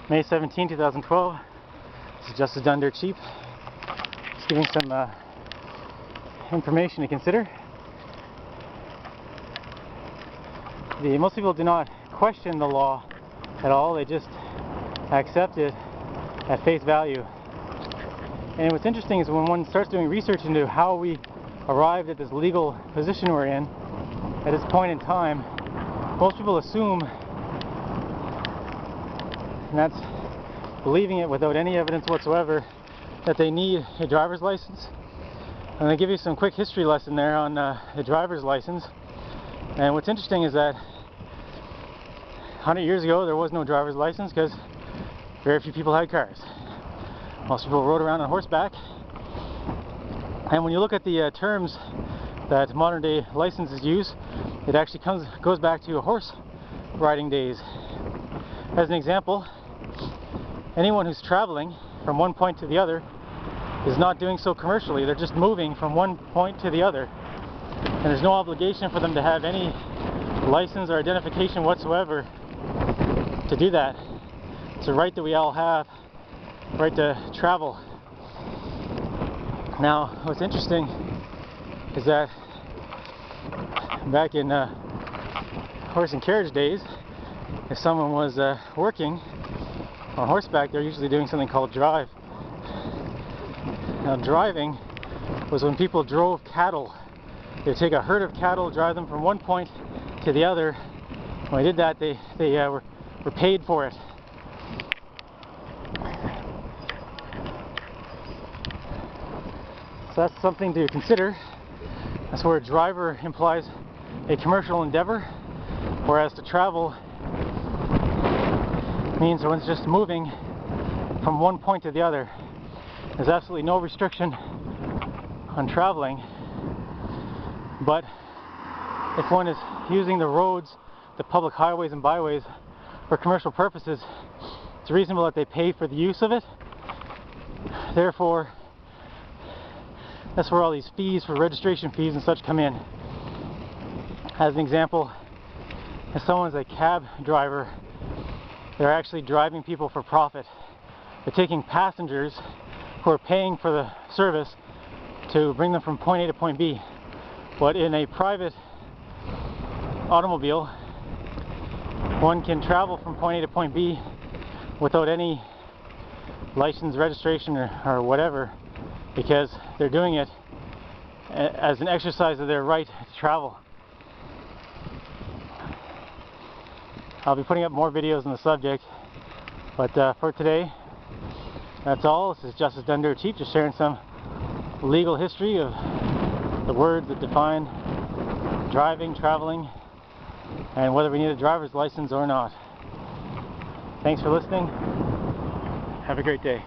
May 17, 2012. This is Justice Done Dirt Cheap. Just giving some information to consider. Most people do not question the law at all, they just accept it at face value. And what's interesting is when one starts doing research into how we arrived at this legal position we're in at this point in time, most people assume, and that's believing it without any evidence whatsoever, that they need a driver's license. I'm going to give you some quick history lesson there on the driver's license. And what's interesting is that 100 years ago there was no driver's license because very few people had cars. Most people rode around on horseback. And when you look at the terms that modern day licenses use, it actually goes back to horse riding days. As an example, anyone who's traveling from one point to the other is not doing so commercially. They're just moving from one point to the other. And there's no obligation for them to have any license or identification whatsoever to do that. It's a right that we all have, right to travel. Now, what's interesting is that back in horse and carriage days, if someone was working on horseback, they're usually doing something called drive. Now, driving was when people drove cattle. They would take a herd of cattle, drive them from one point to the other. When they did that, they were paid for it. So that's something to consider. That's where driver implies a commercial endeavor, whereas to travel means that one's just moving from one point to the other. There's absolutely no restriction on traveling, but if one is using the roads, the public highways and byways for commercial purposes, it's reasonable that they pay for the use of it. Therefore, that's where all these fees for registration fees and such come in. As an example, if someone's a cab driver, they're actually driving people for profit. They're taking passengers who are paying for the service to bring them from point A to point B. But in a private automobile, one can travel from point A to point B without any license, registration, or whatever, because they're doing it as an exercise of their right to travel. I'll be putting up more videos on the subject, but for today, that's all. This is Justice Done Dirt Cheap, just sharing some legal history of the words that define driving, traveling, and whether we need a driver's license or not. Thanks for listening. Have a great day.